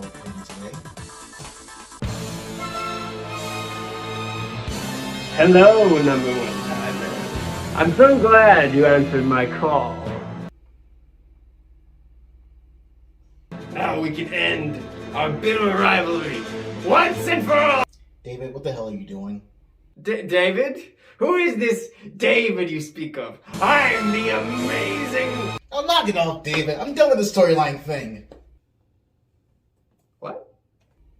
for me today. Hello, number one timer. I'm so glad you answered my call. Now we can end our bitter rivalry once and for all. David, what the hell are you doing? David? Who is this David you speak of? I'm the amazing... Oh, knock it off, David. I'm done with the storyline thing. What?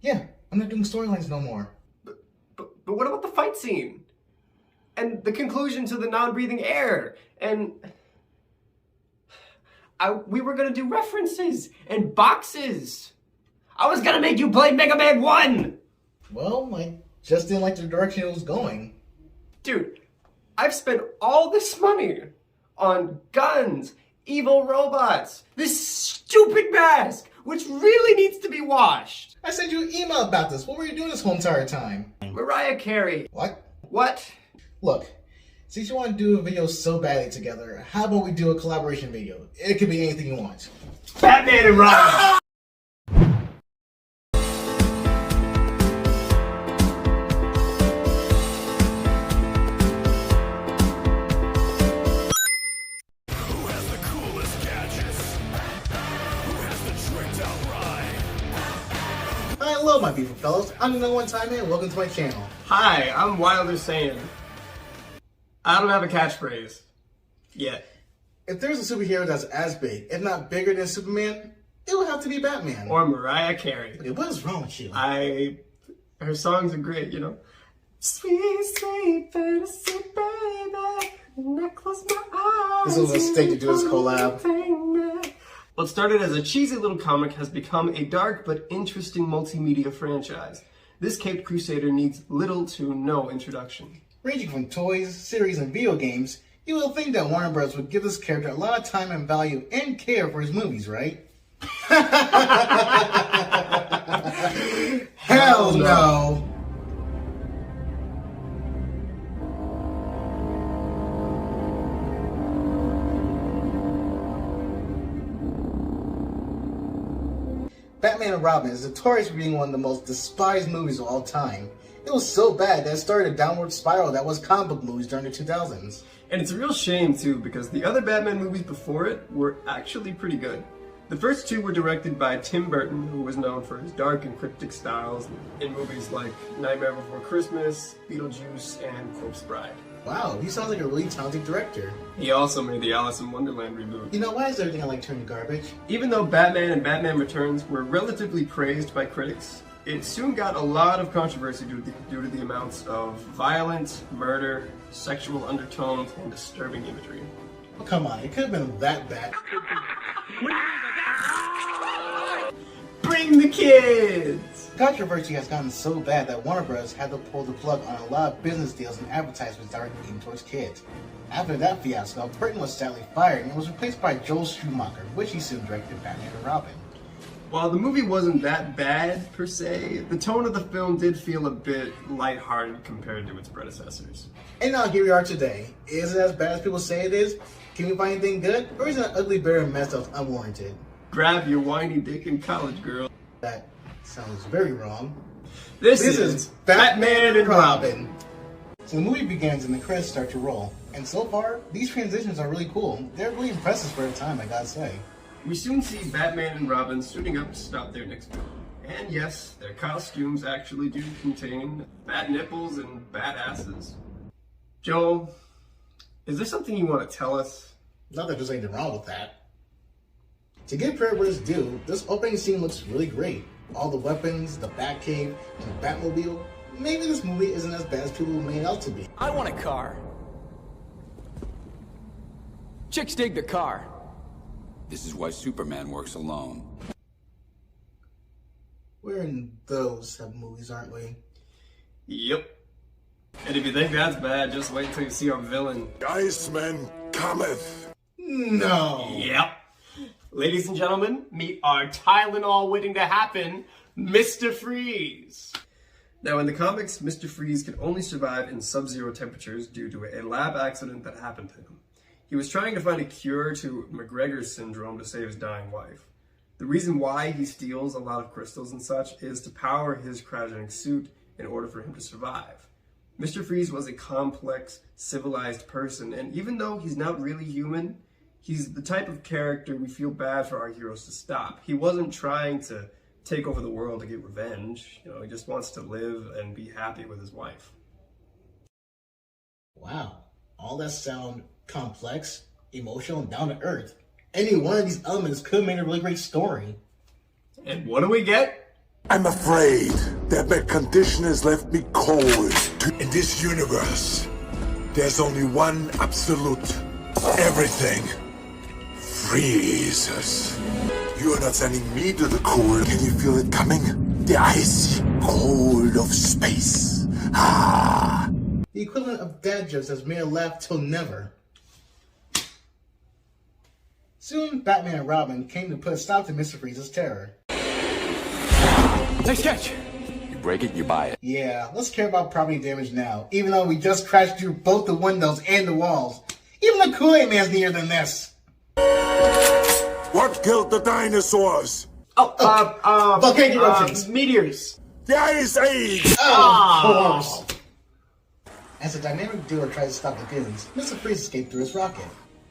Yeah, I'm not doing storylines no more. But what about the fight scene? And the conclusion to the non-breathing air? And... we were gonna do references and boxes. I was gonna make you play Mega Man 1! Well, I just didn't like the direction it was going. Dude, I've spent all this money on guns, evil robots, this stupid mask, which really needs to be washed. I sent you an email about this. What were you doing this whole entire time? Mariah Carey. What? What? Look, since you want to do a video so badly together, how about we do a collaboration video? It could be anything you want. Batman and Robin! Hello, my beautiful fellows. I'm the number one time man. Welcome to my channel. Hi, I'm Wilder Saiyan. I don't have a catchphrase. Yet. If there's a superhero that's as big, if not bigger than Superman, it would have to be Batman. Or Mariah Carey. Okay, what is wrong with you? Her songs are great, you know. Sweet, sweet fantasy, baby. When I close my eyes. This was a mistake to do this collab. What started as a cheesy little comic has become a dark but interesting multimedia franchise. This Caped Crusader needs little to no introduction. Ranging from toys, series, and video games, you will think that Warner Bros. Would give this character a lot of time and value and care for his movies, right? Hell no! Batman and Robin is notorious for being one of the most despised movies of all time. It was so bad that it started a downward spiral that was comic book movies during the 2000s. And it's a real shame too, because the other Batman movies before it were actually pretty good. The first two were directed by Tim Burton, who was known for his dark and cryptic styles in movies like Nightmare Before Christmas, Beetlejuice, and Corpse Bride. Wow, he sounds like a really talented director. He also made the Alice in Wonderland reboot. You know, why is everything I like turned to garbage? Even though Batman and Batman Returns were relatively praised by critics, it soon got a lot of controversy due to the amounts of violence, murder, sexual undertones, and disturbing imagery. Oh, come on, it could have been that bad. Bring the kids! The controversy has gotten so bad that Warner Bros. Had to pull the plug on a lot of business deals and advertisements directed aimed towards kids. After that fiasco, Burton was sadly fired and was replaced by Joel Schumacher, which he soon directed Batman and Robin. While the movie wasn't that bad, per se, the tone of the film did feel a bit lighthearted compared to its predecessors. And now here we are today. Is it as bad as people say it is? Can we find anything good? Or is it an ugly bear mess that's unwarranted? Grab your whiny dick and college girl. That sounds very wrong. This is Batman and Robin. So the movie begins and the credits start to roll. And so far, these transitions are really cool. They're really impressive for the time, I gotta say. We soon see Batman and Robin suiting up to stop their next film. And yes, their costumes actually do contain bat nipples and bat asses. Joel, is there something you want to tell us? Not that there's anything wrong with that. To give credit where it's due, this opening scene looks really great. All the weapons, the Batcave, and the Batmobile. Maybe this movie isn't as bad as people made it out to be. I want a car. Chicks dig the car. This is why Superman works alone. We're in those type of movies, aren't we? Yep. And if you think that's bad, just wait until you see our villain. Iceman cometh. No. Yep. Ladies and gentlemen, meet our Tylenol waiting to happen, Mr. Freeze. Now in the comics, Mr. Freeze could only survive in sub-zero temperatures due to a lab accident that happened to him. He was trying to find a cure to McGregor's syndrome to save his dying wife. The reason why he steals a lot of crystals and such is to power his cryogenic suit in order for him to survive. Mr. Freeze was a complex, civilized person, and even though he's not really human, he's the type of character we feel bad for our heroes to stop. He wasn't trying to take over the world to get revenge. You know, he just wants to live and be happy with his wife. Wow, all that sound complex, emotional, and down to earth. Any one of these elements could have made a really great story. And what do we get? I'm afraid that my condition has left me cold. In this universe, there's only one absolute. Everything freezes. You are not sending me to the cold. Can you feel it coming? The icy cold of space. Ah. The equivalent of dad jokes that's made her laugh till never. Soon, Batman and Robin came to put a stop to Mr. Freeze's terror. Nice catch. You break it, you buy it. Yeah, let's care about property damage now, even though we just crashed through both the windows and the walls. Even the Kool-Aid Man's nearer than this. What killed the dinosaurs? Volcanic eruptions. Meteors. The Ice Age! Of course. As the dynamic duo tries to stop the goons, Mr. Freeze escaped through his rocket.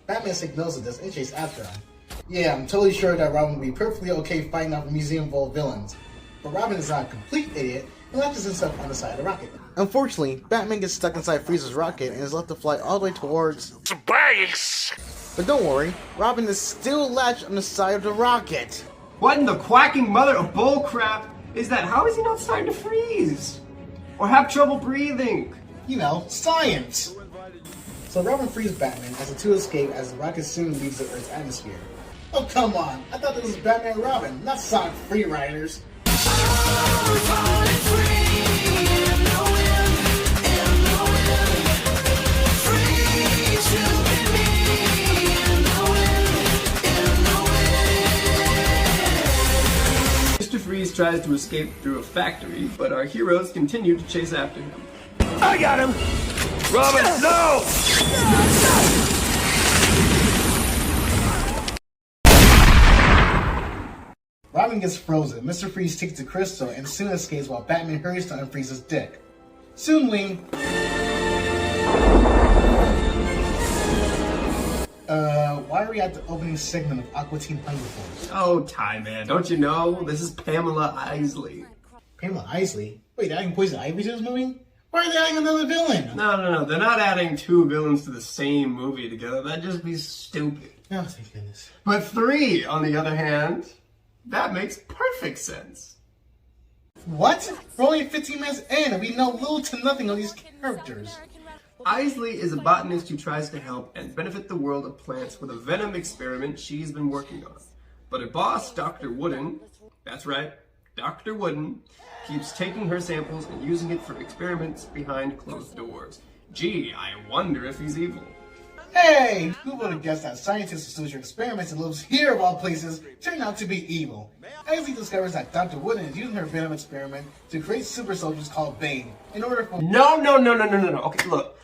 Batman signals this and chases after him. Yeah, I'm totally sure that Robin will be perfectly okay fighting off museum full of villains. But Robin is not a complete idiot and latches himself on the side of the rocket. Unfortunately, Batman gets stuck inside Freeze's rocket and is left to fly all the way towards space. But don't worry, Robin is still latched on the side of the rocket. What in the quacking mother of bullcrap is that? How is he not starting to freeze? Or have trouble breathing? You know, science! So Robin frees Batman as the two escape as the rocket soon leaves the Earth's atmosphere. Oh come on, I thought this was Batman and Robin, not Sonic Free Riders. Mr. Freeze tries to escape through a factory, but our heroes continue to chase after him. I got him! Robin, no! Robin gets frozen, Mr. Freeze takes the crystal and soon escapes while Batman hurries to unfreeze his dick. Soon we... why are we at the opening segment of Aqua Teen Hunger Force? Oh, Ty, man, don't you know? This is Pamela Isley. Pamela Isley? Wait, they're adding Poison Ivy to this movie? Why are they adding another villain? No, they're not adding two villains to the same movie together. That'd just be stupid. Oh, thank goodness. But three, on the other hand, that makes perfect sense. What? We're only 15 minutes in and we know little to nothing of these characters. Isley is a botanist who tries to help and benefit the world of plants with a venom experiment she's been working on. But her boss, Dr. Wooden, that's right, Dr. Wooden, keeps taking her samples and using it for experiments behind closed doors. Gee, I wonder if he's evil. Hey! Who would have guessed that scientists who study your experiments and lives here of all places turned out to be evil? Isley discovers that Dr. Wooden is using her venom experiment to create super soldiers called Bane in order for... No. Okay, look.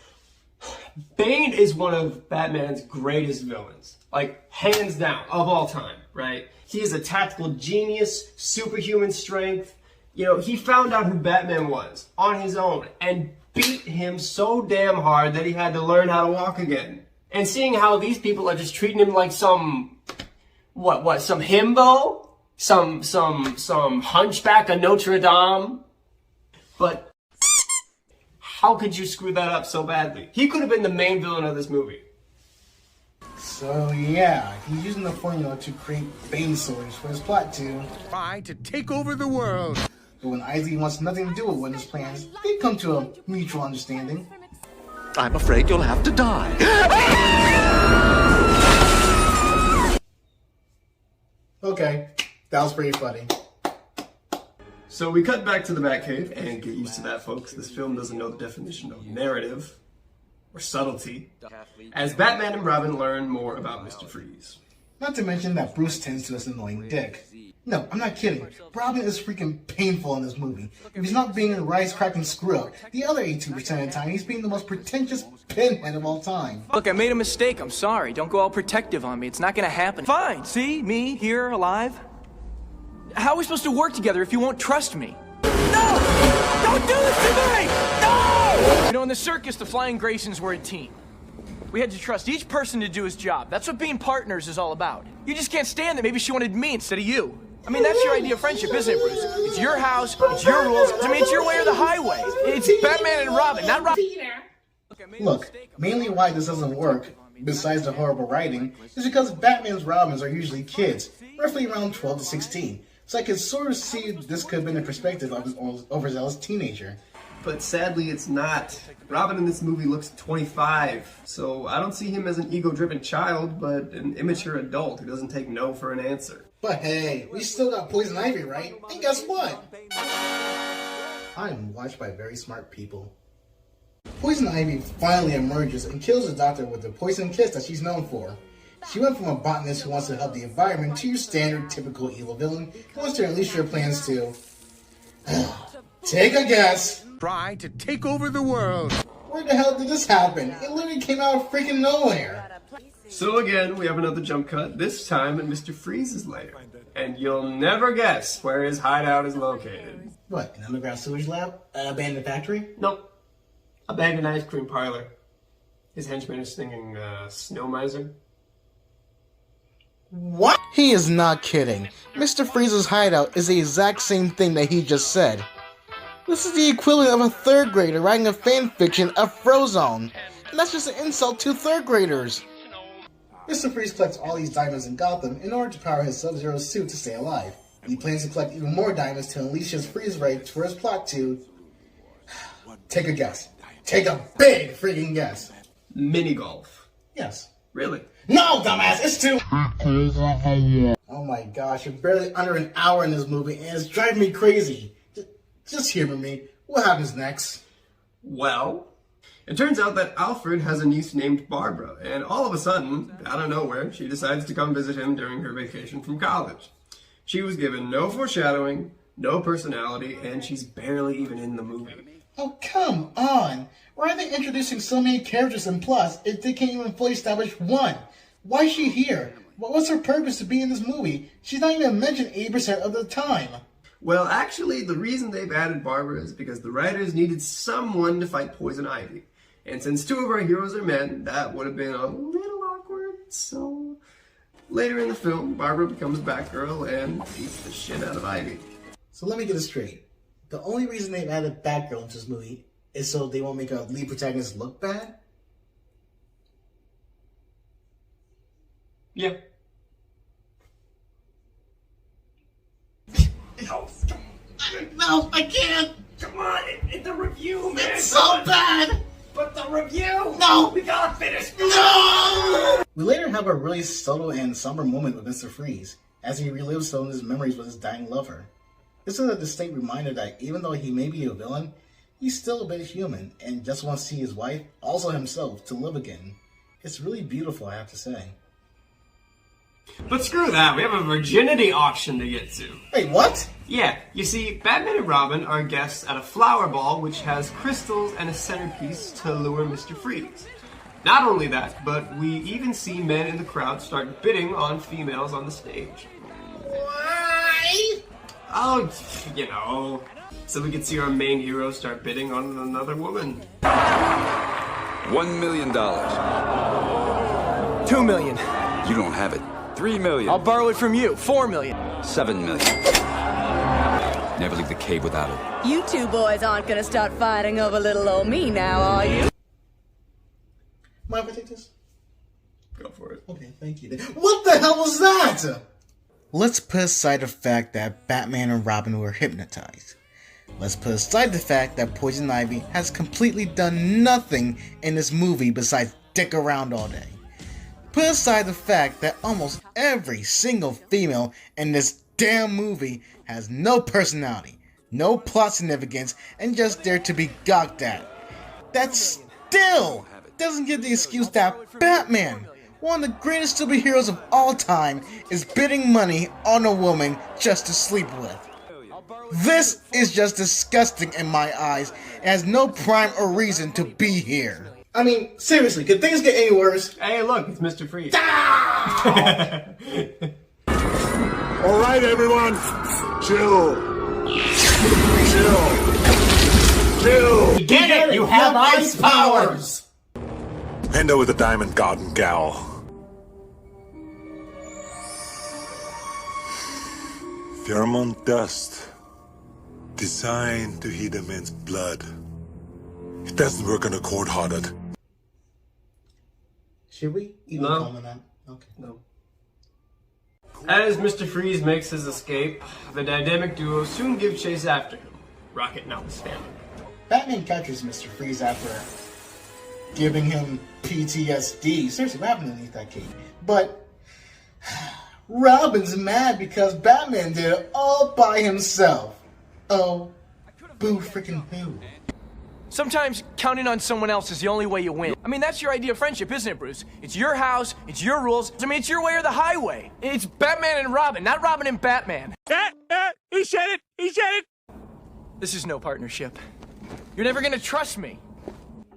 Bane is one of Batman's greatest villains. Like, hands down, of all time, right? He is a tactical genius, superhuman strength. You know, he found out who Batman was on his own and beat him so damn hard that he had to learn how to walk again. And seeing how these people are just treating him like some himbo? Some hunchback of Notre Dame? But how could you screw that up so badly? He could have been the main villain of this movie. So yeah, he's using the formula to create Bane soldiers for his plot to Try to take over the world. But when Isley wants nothing to do with Wooden's plans, they come to a mutual understanding. I'm afraid you'll have to die. Okay, that was pretty funny. So we cut back to the Batcave, and get used to that, folks. This film doesn't know the definition of narrative or subtlety, as Batman and Robin learn more about Mr. Freeze. Not to mention that Bruce tends to his annoying dick. No, I'm not kidding. Robin is freaking painful in this movie. If he's not being a rice-cracking screw-up, the other 82% of the time, he's being the most pretentious pinhead of all time. Look, I made a mistake. I'm sorry. Don't go all protective on me. It's not gonna happen. Fine. See? Me, here, alive. How are we supposed to work together if you won't trust me? No! Don't do this to me! No! You know, in the circus, the Flying Graysons were a team. We had to trust each person to do his job. That's what being partners is all about. You just can't stand that maybe she wanted me instead of you. I mean, that's your idea of friendship, isn't it, Bruce? It's your house, it's your rules. I mean, it's your way or the highway. It's Batman and Robin, not Robin. Look, mainly why this doesn't work, besides the horrible writing, is because Batman's Robins are usually kids, roughly around 12 to 16. So I can sort of see this could have been the perspective of an overzealous teenager. But sadly, it's not. Robin in this movie looks 25, so I don't see him as an ego-driven child, but an immature adult who doesn't take no for an answer. But hey, we still got Poison Ivy, right? And guess what? I'm watched by very smart people. Poison Ivy finally emerges and kills the Doctor with the poison kiss that she's known for. She went from a botanist who wants to help the environment to your standard typical evil villain who wants to unleash her plans to... Take a guess. Try to take over the world. Where the hell did this happen? It literally came out of freaking nowhere. So again, we have another jump cut, this time at Mr. Freeze's lair. And you'll never guess where his hideout is located. What, an underground sewage lab? An abandoned factory? Nope. Abandoned ice cream parlor. His henchman is singing, Snow Miser. What? He is not kidding. Mr. Freeze's hideout is the exact same thing that he just said. This is the equivalent of a third grader writing a fan fiction of Frozone. And that's just an insult to third graders. Mr. Freeze collects all these diamonds in Gotham in order to power his Sub-Zero suit to stay alive. He plans to collect even more diamonds to unleash his freeze ray for his plot to... Take a guess. Take a big freaking guess. Mini golf. Yes. Really? No, dumbass, it's too... Oh my gosh, you're barely under an hour in this movie and it's driving me crazy. Just humor me. What happens next? Well, it turns out that Alfred has a niece named Barbara, and all of a sudden, out of nowhere, she decides to come visit him during her vacation from college. She was given no foreshadowing, no personality, and she's barely even in the movie. Oh, come on! Why are they introducing so many characters and plots if they can't even fully establish one? Why is she here? What's her purpose to be in this movie? She's not even mentioned 80% of the time. Well, actually, the reason they've added Barbara is because the writers needed someone to fight Poison Ivy. And since two of our heroes are men, that would have been a little awkward, so... Later in the film, Barbara becomes Batgirl and beats the shit out of Ivy. So let me get this straight. The only reason they've added Batgirl into this movie is so they won't make a lead protagonist look bad? Yeah. No, I can't! Come on, it's a review, man! It's so bad! But the review! No! We gotta finish! No! We later have a really subtle and somber moment with Mr. Freeze, as he relives some of his memories with his dying lover. This is a distinct reminder that even though he may be a villain, he's still a bit human, and just wants to see his wife, also himself, to live again. It's really beautiful, I have to say. But screw that, we have a virginity auction to get to. Wait, what? Yeah, you see, Batman and Robin are guests at a flower ball which has crystals and a centerpiece to lure Mr. Freeze. Not only that, but we even see men in the crowd start bidding on females on the stage. Why? Oh, you know, so we could see our main hero start bidding on another woman. $1 million. $2 million. You don't have it. $3 million. I'll borrow it from you. $4 million. $7 million. Never leave the cave without it. You two boys aren't gonna start fighting over little old me now, are you? Mind if I take this? Go for it. Okay, thank you. What the hell was that? Let's put aside the fact that Batman and Robin were hypnotized. Let's put aside the fact that Poison Ivy has completely done nothing in this movie besides dick around all day. Put aside the fact that almost every single female in this damn movie has no personality, no plot significance, and just there to be gawked at. That still doesn't give the excuse that Batman, one of the greatest superheroes of all time, is bidding money on a woman just to sleep with. This is just disgusting in my eyes and has no prime or reason to be here. I mean, seriously, could things get any worse? Hey, look, it's Mr. Freeze. Ah! All right, everyone. Chill. Chill. Get it! You have ice powers! Hand over the Diamond Garden, gal. Pheromone dust. Designed to heat a man's blood. It doesn't work on a cold-hearted. Should we even No. comment on? Okay. No. As Mr. Freeze makes his escape, the dynamic duo soon give chase after him, Rocket notwithstanding. Batman catches Mr. Freeze after giving him PTSD. Seriously, what happened underneath that cape? But Robin's mad because Batman did it all by himself. Oh, boo freaking boo. Sometimes counting on someone else is the only way you win. I mean, that's your idea of friendship, isn't it, Bruce? It's your house, it's your rules. I mean, it's your way or the highway. It's Batman and Robin, not Robin and Batman. He said it! He said it! This is no partnership. You're never gonna trust me.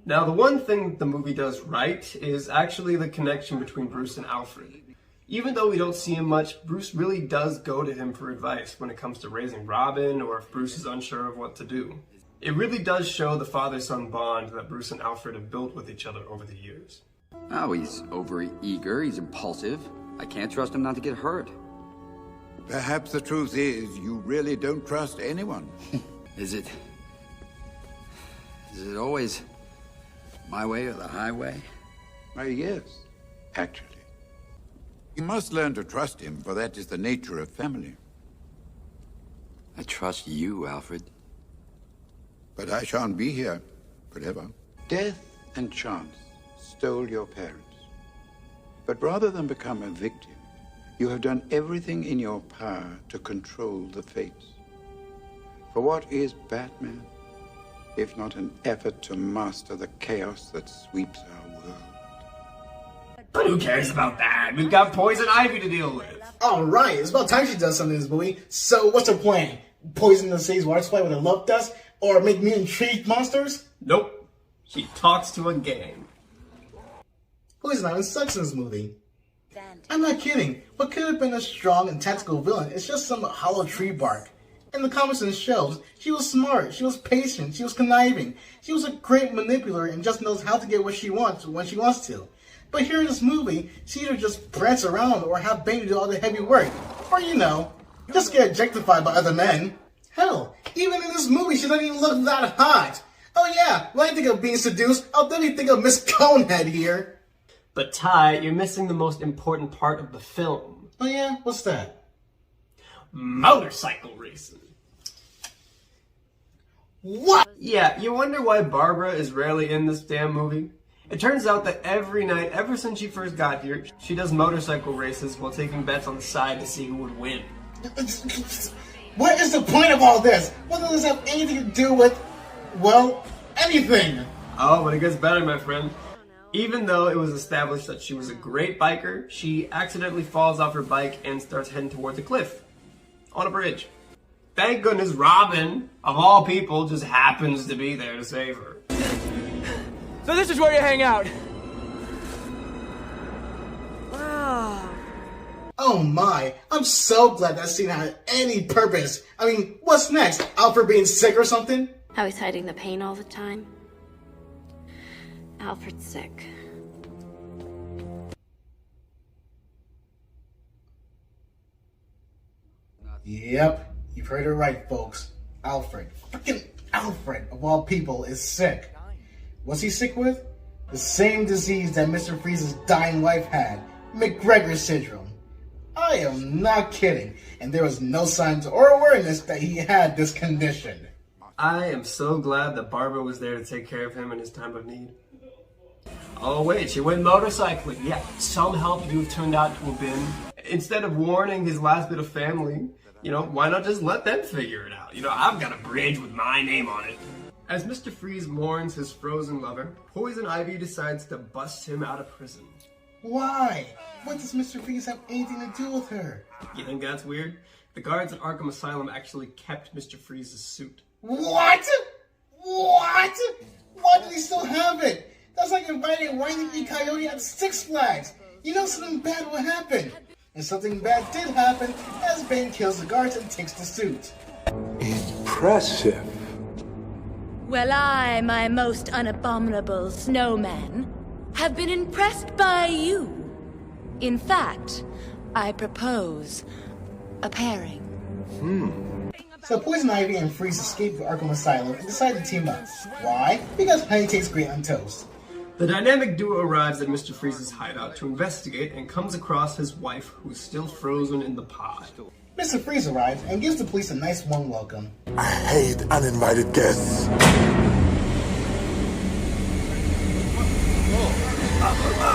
Now, the one thing the movie does right is actually the connection between Bruce and Alfred. Even though we don't see him much, Bruce really does go to him for advice when it comes to raising Robin or if Bruce is unsure of what to do. It really does show the father-son bond that Bruce and Alfred have built with each other over the years. Oh, he's over-eager, he's impulsive. I can't trust him not to get hurt. Perhaps the truth is you really don't trust anyone. Is it always my way or the highway? Why, yes, actually. You must learn to trust him, for that is the nature of family. I trust you, Alfred. But I shan't be here forever. Death and chance stole your parents. But rather than become a victim, you have done everything in your power to control the fates. For what is Batman, if not an effort to master the chaos that sweeps our world? But who cares about that? We've got Poison Ivy to deal with. Alright, it's about time she does something in this movie. So, what's her plan? Poison the city's water supply with her love dust? Or make mutant tree monsters? Nope. She talks to a gang. Poison Ivy sucks in this movie. I'm not kidding. What could have been a strong and tactical villain is just some hollow tree bark. In the comics and shows, she was smart, she was patient, she was conniving. She was a great manipulator and just knows how to get what she wants when she wants to. But here in this movie, she either just prance around or have Bane do all the heavy work. Or, you know, just get objectified by other men. Hell, even in this movie, she doesn't even look that hot. Oh yeah, when I think of being seduced, I'll definitely think of Miss Conehead here. But Ty, you're missing the most important part of the film. Oh yeah? What's that? Motorcycle racing. What? Yeah, you wonder why Barbara is rarely in this damn movie? It turns out that every night, ever since she first got here, she does motorcycle races while taking bets on the side to see who would win. What is the point of all this? What does this have anything to do with, well, anything? Oh, but it gets better, my friend. Even though it was established that she was a great biker, she accidentally falls off her bike and starts heading towards a cliff on a bridge. Thank goodness Robin, of all people, just happens to be there to save her. So this is where you hang out. Oh my, I'm so glad that scene had any purpose. I mean, what's next? Alfred being sick or something? How he's hiding the pain all the time. Alfred's sick. Yep, you've heard it right, folks. Alfred, freaking Alfred, of all people, is sick. What's he sick with? The same disease that Mr. Freeze's dying wife had, McGregor syndrome. I am not kidding, and there was no signs or awareness that he had this condition. I am so glad that Barbara was there to take care of him in his time of need. Oh wait, she went motorcycling. Yeah, some help you have turned out to have been. Instead of warning his last bit of family, you know, why not just let them figure it out? You know, I've got a bridge with my name on it. As Mr. Freeze mourns his frozen lover, Poison Ivy decides to bust him out of prison. Why? What does Mr. Freeze have anything to do with her? You think that's weird? The guards at Arkham Asylum actually kept Mr. Freeze's suit. What? What? Why do they still have it? That's like inviting Whitey E. Coyote at Six Flags. You know something bad will happen. And something bad did happen as Bane kills the guards and takes the suit. Impressive. Well, I, my most unabominable snowman, have been impressed by you. In fact, I propose a pairing. So Poison Ivy and Freeze escape Arkham Asylum and decide to team up. Why? Because honey tastes great on toast. The dynamic duo arrives at Mr. Freeze's hideout to investigate and comes across his wife, who's still frozen in the pod. Mr. Freeze arrives and gives the police a nice warm welcome. I hate uninvited guests.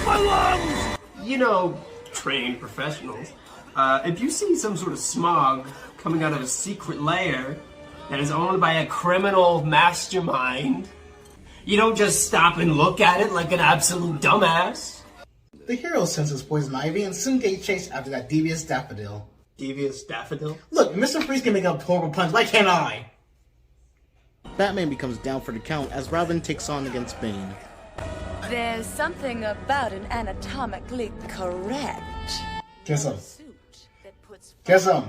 My lungs! You know, trained professionals. If you see some sort of smog coming out of a secret lair that is owned by a criminal mastermind, you don't just stop and look at it like an absolute dumbass. The hero senses Poison Ivy and soon get chased after that devious daffodil. Devious daffodil? Look, Mr. Freeze can make up horrible puns, why can't I? Batman becomes down for the count as Robin takes on against Bane. There's something about an anatomically correct Kiss him. suit that puts Kiss him.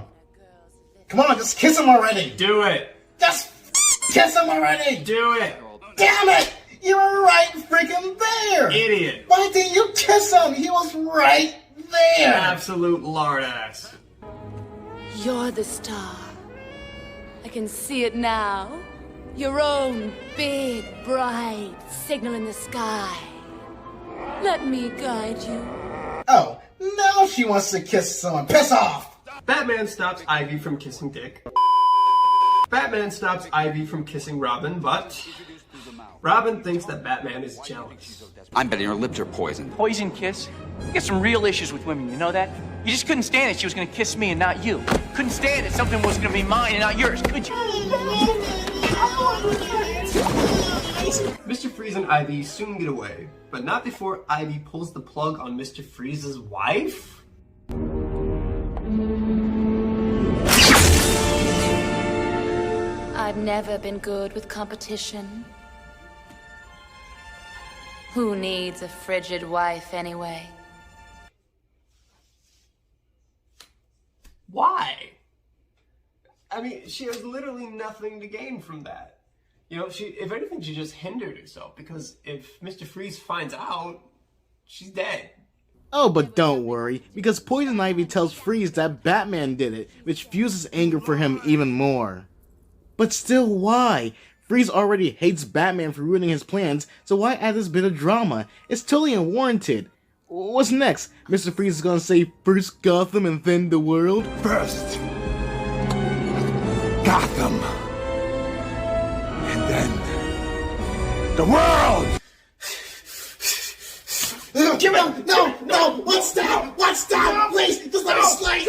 Come on, just kiss him already! Do it! Just kiss him already! Do it! Damn it! You were right freaking there! Idiot! Why didn't you kiss him? He was right there! Absolute lard ass. You're the star. I can see it now. Your own big, bright signal in the sky. Let me guide you. Oh, now she wants to kiss someone. Piss off! Batman stops Ivy from kissing Dick. Batman stops Ivy from kissing Robin, but Robin thinks that Batman is jealous. I'm betting her lips are poisoned. Poison kiss? You got some real issues with women, you know that? You just couldn't stand it she was gonna kiss me and not you. Couldn't stand it something was gonna be mine and not yours, could you? Mr. Freeze and Ivy soon get away, but not before Ivy pulls the plug on Mr. Freeze's wife? I've never been good with competition. Who needs a frigid wife anyway? Why? I mean, she has literally nothing to gain from that. You know, if anything, she just hindered herself, because if Mr. Freeze finds out, she's dead. Oh, but don't worry, because Poison Ivy tells Freeze that Batman did it, which fuses anger for him even more. But still, why? Freeze already hates Batman for ruining his plans, so why add this bit of drama? It's totally unwarranted. What's next? Mr. Freeze is gonna say first Gotham and then the world? First, Gotham. And then, the world! Give him! No! What's down? Please! Just let me slay!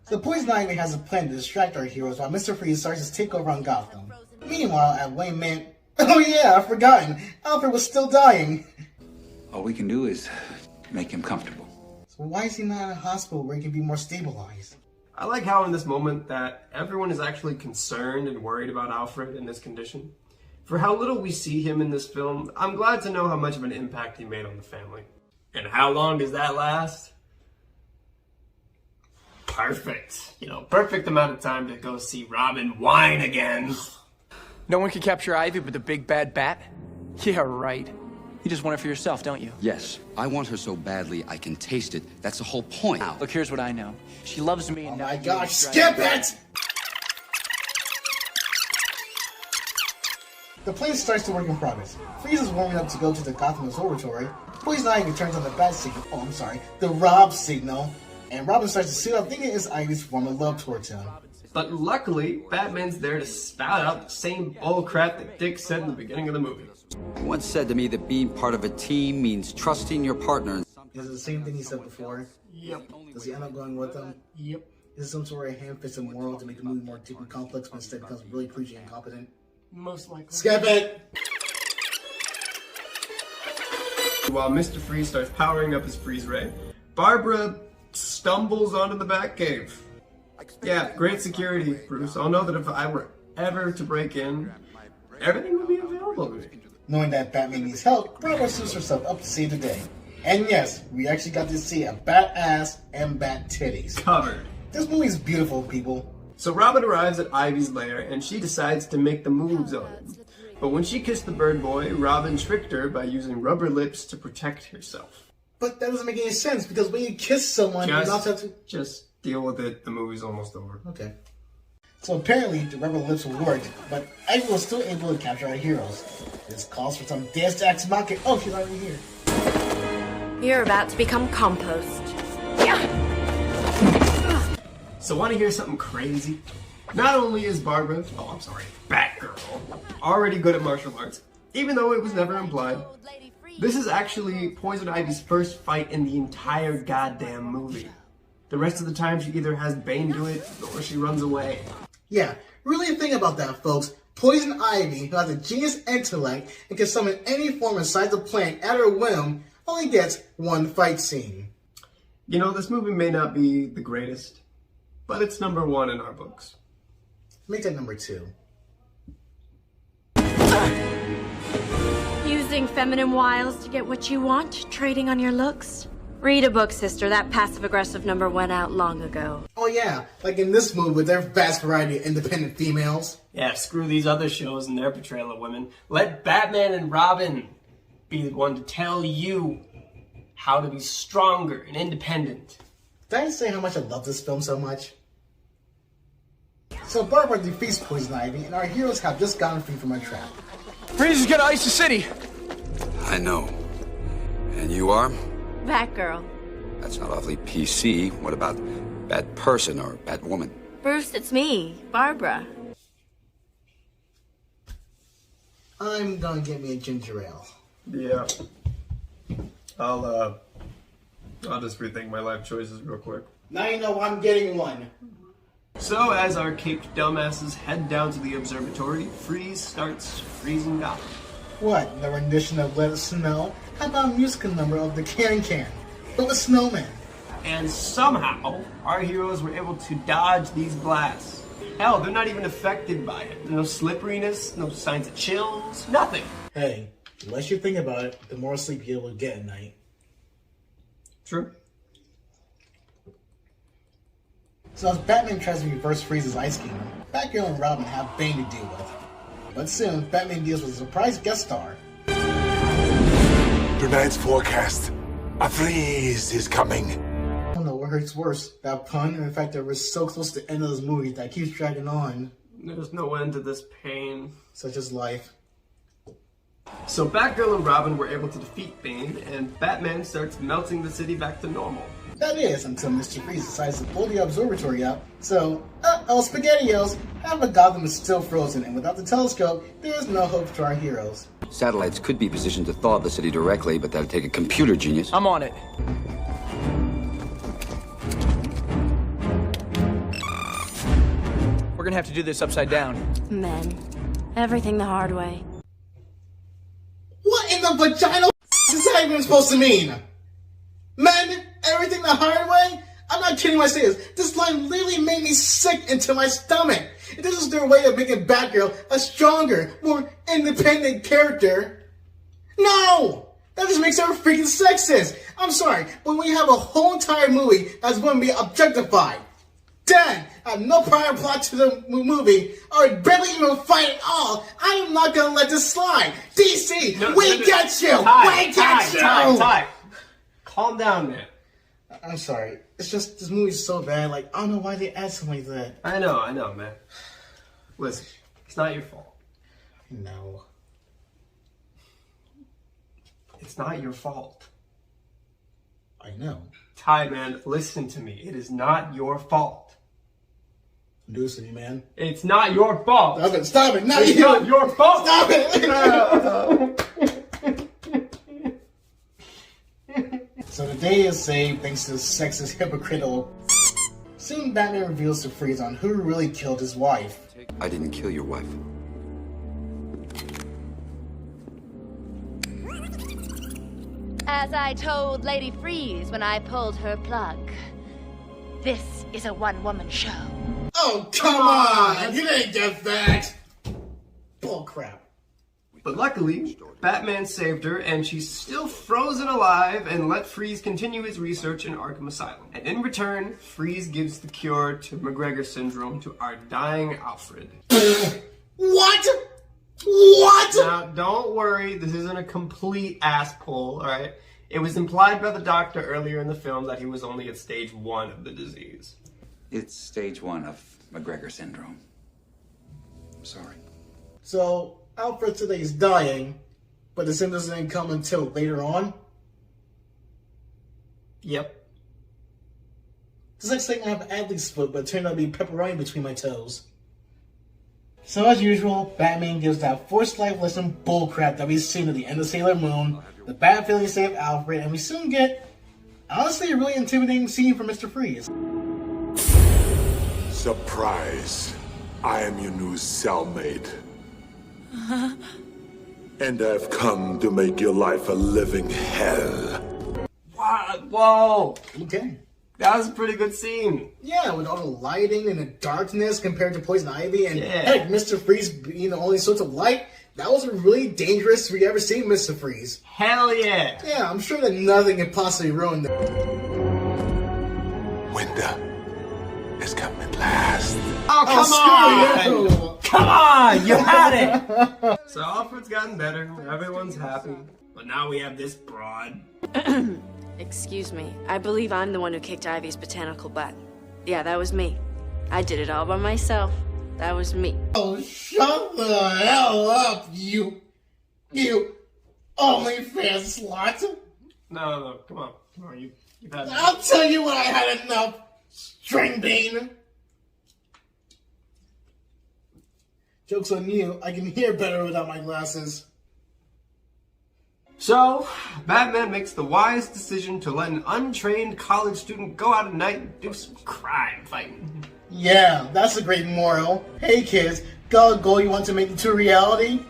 So Poison Ivy has a plan to distract our heroes while Mr. Freeze starts his takeover on Gotham. Meanwhile, at Wayne Manor... Oh yeah, I've forgotten. Alfred was still dying. All we can do is make him comfortable. So why is he not in a hospital where he can be more stabilized? I like how in this moment that everyone is actually concerned and worried about Alfred in this condition. For how little we see him in this film, I'm glad to know how much of an impact he made on the family. And how long does that last? Perfect. You know, perfect amount of time to go see Robin whine again. No one can capture Ivy but the big bad bat? Yeah, right. You just want it for yourself, don't you? Yes, I want her so badly I can taste it. That's the whole point. Look, here's what I know. She loves me and Oh my not gosh, you. skip it! The plane starts to work in progress. Freeze is warming up to go to the Gotham Observatory. Poison Ivy turns on the bat signal. Oh, I'm sorry, the Rob signal. And Robin starts to suit up, thinking it's Ivy's form of love towards him. But luckily, Batman's there to spout out the same bullcrap that Dick said in the beginning of the movie. He once said to me that being part of a team means trusting your partner. Is it the same thing he said before? Yep. Does he end up going with him? Yep. Is it some sort of ham-fisted moral to make the movie more deeply complex, but instead becomes really preachy and incompetent? Most likely. Skip it! while Mr. Freeze starts powering up his freeze ray, Barbara stumbles onto the Batcave. Yeah, great security, Bruce. I'll know that if I were ever to break in, everything would be available to me. Knowing that Batman needs help, Barbara suits herself up to save the day. And yes, we actually got to see a bat ass and bat titties. Covered. This movie's beautiful, people. So Robin arrives at Ivy's lair and she decides to make the moves on him. But when she kissed the bird boy, Robin tricked her by using rubber lips to protect herself. But that doesn't make any sense because when you kiss someone, you also have to... Just deal with it. The movie's almost over. Okay. So apparently the rubber lips worked, but Ivy was still able to capture our heroes. This calls for some Deus Ex Machina. Oh, she's already here. You're about to become compost. So want to hear something crazy? Not only is Batgirl, already good at martial arts, even though it was never implied, this is actually Poison Ivy's first fight in the entire goddamn movie. The rest of the time she either has Bane do it, or she runs away. Yeah, really think about that, folks. Poison Ivy, who has a genius intellect and can summon any form inside the plant at her whim, only gets one fight scene. You know, this movie may not be the greatest, but it's #1 in our books. Make that #2. Using feminine wiles to get what you want, trading on your looks. Read a book, sister. That passive-aggressive number went out long ago. Oh yeah, like in this movie with their vast variety of independent females. Yeah, screw these other shows and their portrayal of women. Let Batman and Robin be the one to tell you how to be stronger and independent. Did I say how much I love this film so much? So Barbara defeats Poison Ivy, and our heroes have just gotten free from our trap. Freeze is gonna ice the city. I know. And you are? Batgirl. That's not awfully PC. What about bad person or bad woman? Bruce, it's me, Barbara. I'm gonna get me a ginger ale. Yeah. I'll just rethink my life choices real quick. Now you know I'm getting one. So, as our caped dumbasses head down to the observatory, Freeze starts freezing Gotham. What, the rendition of Let It Snow? How about a musical number of the Can, but with snowmen? And somehow, our heroes were able to dodge these blasts. Hell, they're not even affected by it. No slipperiness, no signs of chills, nothing. Hey, the less you think about it, the more sleep you're able to get at night. True. So as Batman tries to reverse Freeze's ice kingdom, Batgirl and Robin have Bane to deal with. But soon, Batman deals with a surprise guest star. Tonight's forecast. A freeze is coming. I don't know what hurts worse, that pun or the fact that we're so close to the end of this movie that keeps dragging on. There's no end to this pain. Such is life. So Batgirl and Robin were able to defeat Bane, and Batman starts melting the city back to normal. That is, until Mr. Freeze decides to blow the observatory up. So, SpaghettiOs, half of Gotham is still frozen, and without the telescope, there is no hope to our heroes. Satellites could be positioned to thaw the city directly, but that'd take a computer genius. I'm on it. We're gonna have to do this upside down. Men. Everything the hard way. What in the vagina is that even supposed to mean? Men, everything the hard way? I'm not kidding when I say this. This line literally made me sick into my stomach. If this is their way of making Batgirl a stronger, more independent character, no! That just makes her freaking sexist. I'm sorry, but when you have a whole entire movie that's going to be objectified, then I have no prior plot to the movie, or barely even fight at all, I am not going to let this slide. DC, we get you! We get you! Ty. Calm down, man. I'm sorry. It's just, this movie's so bad, like, I don't know why they add something like that. I know, man. Listen, it's not your fault. No. It's not your fault. I know. Ty, man, listen to me. It is not your fault. Do this to me, man. It's not your fault. Stop it, stop it. Not it's you. Not your fault. Stop it. So the day is saved thanks to the sexist, hypocritical. Soon Batman reveals to Freeze on who really killed his wife. I didn't kill your wife. As I told Lady Freeze when I pulled her plug, this is a one-woman show. Oh, come on! You didn't get that! Bullcrap. But luckily, Batman saved her, and she's still frozen alive and let Freeze continue his research in Arkham Asylum. And in return, Freeze gives the cure to McGregor syndrome to our dying Alfred. What? What? Now, don't worry, this isn't a complete ass pull, alright? It was implied by the doctor earlier in the film that he was only at stage 1 of the disease. It's stage 1 of McGregor syndrome. I'm sorry. So, Alfred today is dying, but the symptoms didn't come until later on? Yep. It's like saying I have athlete's foot, but it turned out to be pepperoni between my toes. So as usual, Batman gives that forced life lesson bullcrap that we've seen at the end of Sailor Moon. The Bat family save Alfred, and we soon get, honestly, a really intimidating scene from Mr. Freeze. Surprise. I am your new cellmate. And I've come to make your life a living hell. What? Whoa! Okay. That was a pretty good scene. Yeah, with all the lighting and the darkness compared to Poison Ivy, and Yeah. heck, Mr. Freeze being the only source of light, that was a really dangerous we ever seen Mr. Freeze. Hell yeah! Yeah, I'm sure that nothing can possibly ruin that. Winter has come at last. Oh, come screw on! you! Come on! You had it! So Alfred's gotten better, everyone's happy. But now we have this broad. Excuse me. I believe I'm the one who kicked Ivy's botanical butt. Yeah, that was me. I did it all by myself. That was me. Oh, shut the hell up, you OnlyFans slut. No, come on, you've had enough. I'll tell you when I had enough, string bean. Joke's on you, I can hear better without my glasses. So, Batman makes the wise decision to let an untrained college student go out at night and do some crime fighting. Yeah, that's a great moral. Hey kids, got a goal you want to make into reality?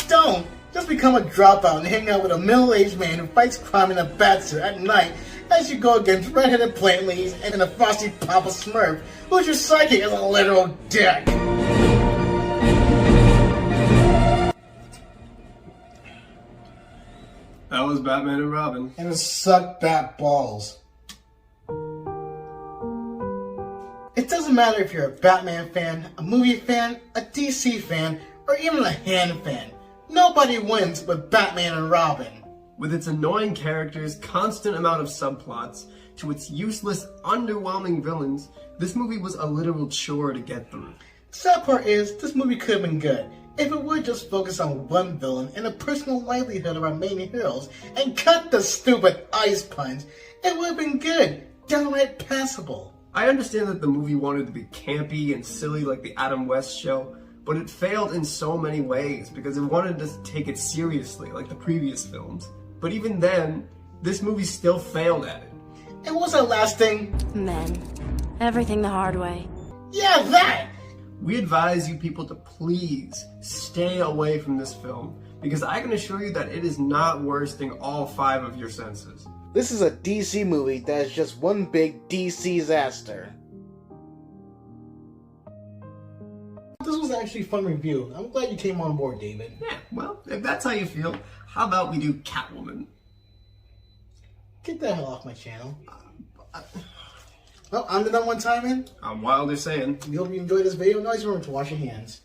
Don't! Just become a dropout and hang out with a middle-aged man who fights crime in a batsuit at night as you go against red-headed plant ladies and a frosty Papa Smurf, who's your psychic as a literal dick. That was Batman and Robin. And it sucked bat balls. It doesn't matter if you're a Batman fan, a movie fan, a DC fan, or even a hand fan. Nobody wins with Batman and Robin. With its annoying characters, constant amount of subplots, to its useless, underwhelming villains, this movie was a literal chore to get through. The sad part is, this movie could have been good if it would just focus on one villain and the personal livelihood of our main heroes and cut the stupid ice punch. It would have been good, downright passable. I understand that the movie wanted to be campy and silly like the Adam West show, but it failed in so many ways because it wanted to take it seriously like the previous films. But even then, this movie still failed at it. And what was that last thing? Men. Everything the hard way. Yeah, that! We advise you people to please stay away from this film because I can assure you that it is not worsting all 5 of your senses. This is a DC movie that is just one big DC-zaster. This was actually a fun review. I'm glad you came on board, David. Yeah, well, if that's how you feel, how about we do Catwoman? Get the hell off my channel. Well, I'm the #1 Time In. I'm Wilder Saiyan. We hope you enjoyed this video. Now remember to wash your hands.